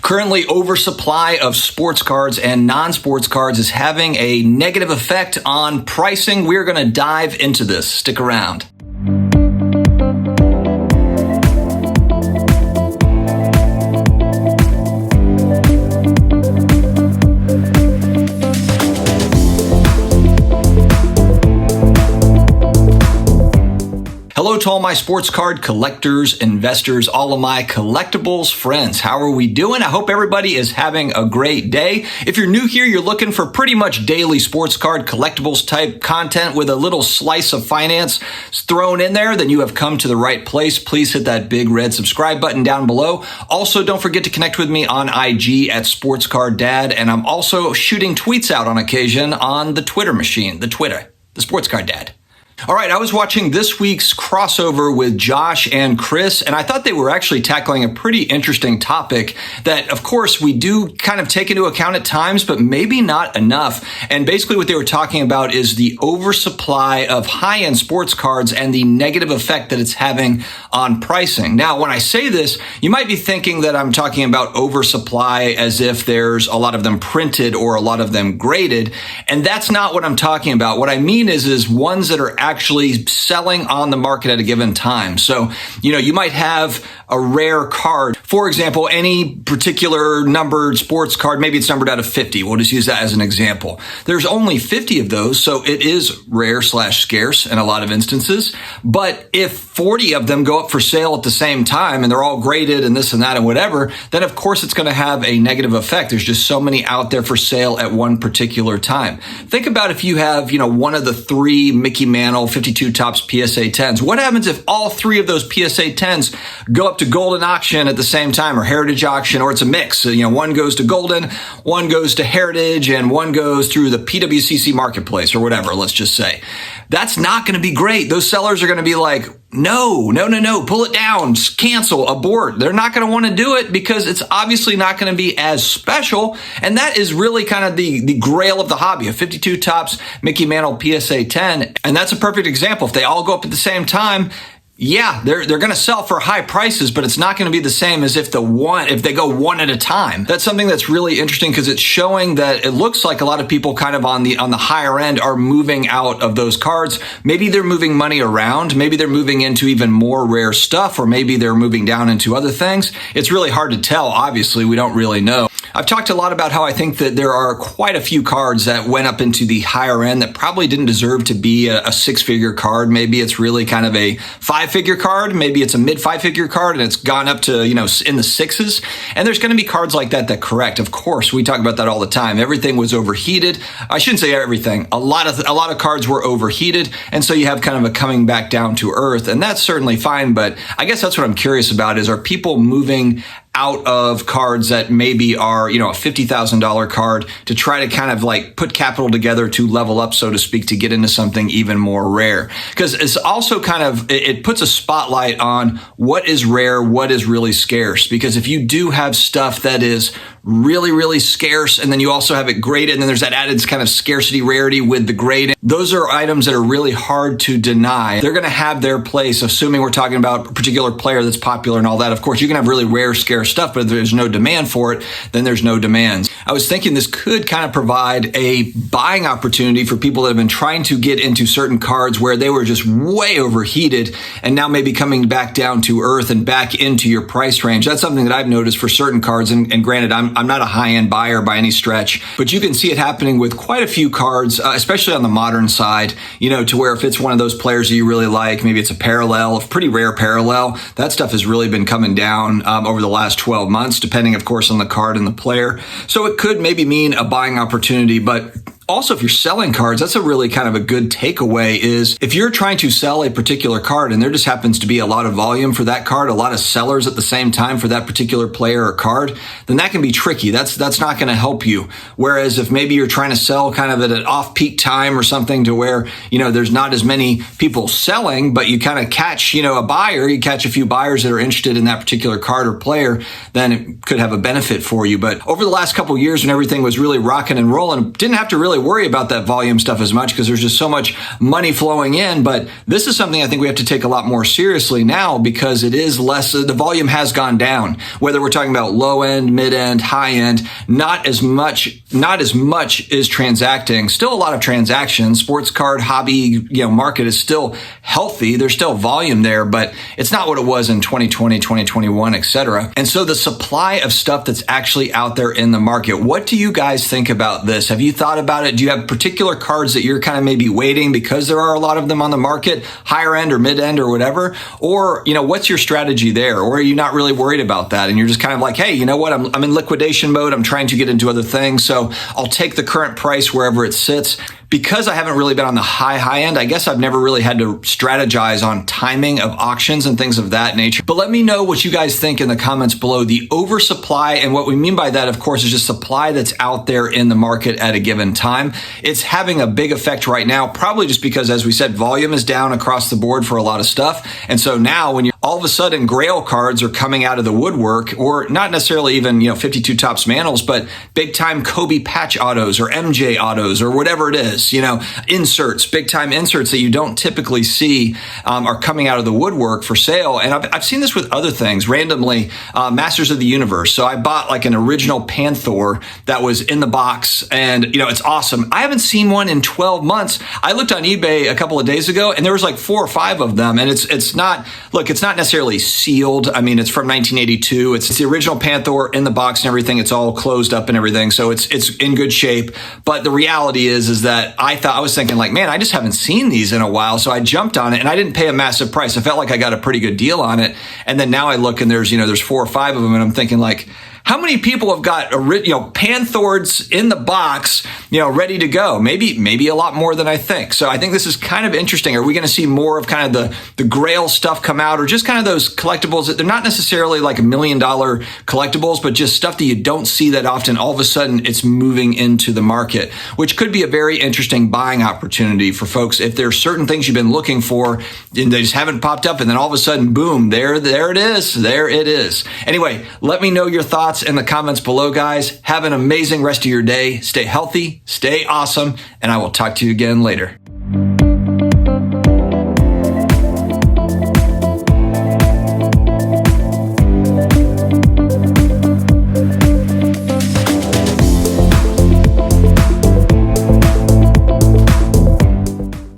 Currently, oversupply of sports cards and non-sports cards is having a negative effect on pricing. We're going to dive into this. Stick around. Hello to all my sports card collectors, investors, all of my collectibles friends. How are we doing? I hope everybody is having a great day. If you're new here, you're looking for pretty much daily sports card collectibles type content with a little slice of finance thrown in there, then you have come to the right place. Please hit that big red subscribe button down below. Also, don't forget to connect with me on IG at SportsCardDad, and I'm also shooting tweets out on occasion on the Twitter machine, the Sports Card Dad. All right, I was watching this week's crossover with Josh and Chris, and I thought they were actually tackling a pretty interesting topic that, of course, we do kind of take into account at times, but maybe not enough. And basically what they were talking about is the oversupply of high-end sports cards and the negative effect that it's having on pricing. Now, when I say this, you might be thinking that I'm talking about oversupply as if there's a lot of them printed or a lot of them graded, and that's not what I'm talking about. What I mean is ones that are actually selling on the market at a given time. So, you might have a rare card. For example, any particular numbered sports card, maybe it's numbered out of 50. We'll just use that as an example. There's only 50 of those, so it is rare/scarce in a lot of instances. But if 40 of them go up for sale at the same time and they're all graded and this and that and whatever, then of course it's going to have a negative effect. There's just so many out there for sale at one particular time. Think about if you have, one of the three Mickey Mantle 52 Topps PSA 10s. What happens if all three of those PSA 10s go up to Golden Auction at the same time, or Heritage Auction, or it's a mix? So, one goes to Golden, one goes to Heritage, and one goes through the PWCC marketplace or whatever, let's just say. That's not going to be great. Those sellers are going to be like, no, pull it down, cancel, abort. They're not going to want to do it because it's obviously not going to be as special. And that is really kind of the grail of the hobby, a 52 Topps Mickey Mantle PSA 10. And that's a perfect example. If they all go up at the same time, yeah, they're going to sell for high prices, but it's not going to be the same as if they go one at a time. That's something that's really interesting because it's showing that it looks like a lot of people kind of on the higher end are moving out of those cards. Maybe they're moving money around. Maybe they're moving into even more rare stuff, or maybe they're moving down into other things. It's really hard to tell. Obviously, we don't really know. I've talked a lot about how I think that there are quite a few cards that went up into the higher end that probably didn't deserve to be a six-figure card. Maybe it's really kind of a five-figure card. Maybe it's a mid-five-figure card and it's gone up to, in the sixes. And there's going to be cards like that correct. Of course, we talk about that all the time. Everything was overheated. I shouldn't say everything. A lot of cards were overheated. And so you have kind of a coming back down to earth. And that's certainly fine. But I guess that's what I'm curious about are people moving out of cards that maybe are, a $50,000 card to try to kind of like put capital together to level up, so to speak, to get into something even more rare. Because it's also kind of, it puts a spotlight on what is rare, what is really scarce. Because if you do have stuff that is really, really scarce, and then you also have it graded, and then there's that added kind of scarcity rarity with the grading. Those are items that are really hard to deny. They're going to have their place, assuming we're talking about a particular player that's popular and all that. Of course, you can have really rare, scarce stuff, but if there's no demand for it, then there's no demand. I was thinking this could kind of provide a buying opportunity for people that have been trying to get into certain cards where they were just way overheated and now maybe coming back down to earth and back into your price range. That's something that I've noticed for certain cards. And granted, I'm not a high-end buyer by any stretch, but you can see it happening with quite a few cards, especially on the modern side, to where if it's one of those players that you really like, maybe it's a parallel, a pretty rare parallel, that stuff has really been coming down over the last 12 months, depending, of course, on the card and the player. So it could maybe mean a buying opportunity, but also, if you're selling cards, that's a really kind of a good takeaway is if you're trying to sell a particular card and there just happens to be a lot of volume for that card, a lot of sellers at the same time for that particular player or card, then that can be tricky. That's not going to help you. Whereas if maybe you're trying to sell kind of at an off-peak time or something to where, there's not as many people selling, but you kind of catch, a buyer, you catch a few buyers that are interested in that particular card or player, then it could have a benefit for you. But over the last couple of years when everything was really rocking and rolling, didn't have to really really worry about that volume stuff as much because there's just so much money flowing in. But this is something I think we have to take a lot more seriously now because it is less, the volume has gone down. Whether we're talking about low end, mid end, high end, not as much is transacting. Still a lot of transactions. Sports card hobby, market is still healthy. There's still volume there, but it's not what it was in 2020, 2021, etc. And so the supply of stuff that's actually out there in the market, what do you guys think about this? Have you thought about it? Do you have particular cards that you're kind of maybe waiting because there are a lot of them on the market, higher end or mid end or whatever? Or, what's your strategy there? Or are you not really worried about that? And you're just kind of like, hey, you know what? I'm in liquidation mode. I'm trying to get into other things. So I'll take the current price wherever it sits. Because I haven't really been on the high end, I guess I've never really had to strategize on timing of auctions and things of that nature. But let me know what you guys think in the comments below. The oversupply, and what we mean by that, of course, is just supply that's out there in the market at a given time. It's having a big effect right now, probably just because, as we said, volume is down across the board for a lot of stuff. And so now when all of a sudden Grail cards are coming out of the woodwork, or not necessarily even, 52 Topps Manals, but big time Kobe patch autos or MJ autos or whatever it is. Inserts, big time inserts that you don't typically see are coming out of the woodwork for sale. And I've seen this with other things randomly, Masters of the Universe. So I bought like an original Panther that was in the box and, it's awesome. I haven't seen one in 12 months. I looked on eBay a couple of days ago and there was like 4 or 5 of them. And it's not necessarily sealed. I mean, it's from 1982. It's the original Panther in the box and everything. It's all closed up and everything. So it's in good shape. But the reality is that I was thinking like, man, I just haven't seen these in a while. So I jumped on it and I didn't pay a massive price. I felt like I got a pretty good deal on it. And then now I look and there's 4 or 5 of them and I'm thinking like, how many people have got Panthers in the box, ready to go? Maybe a lot more than I think. So I think this is kind of interesting. Are we going to see more of kind of the Grail stuff come out, or just kind of those collectibles that they're not necessarily like $1 million collectibles, but just stuff that you don't see that often? All of a sudden it's moving into the market, which could be a very interesting buying opportunity for folks. If there's certain things you've been looking for and they just haven't popped up, and then all of a sudden, boom, there it is. Anyway, let me know your thoughts in the comments below, guys. Have an amazing rest of your day. Stay healthy, stay awesome, and I will talk to you again later.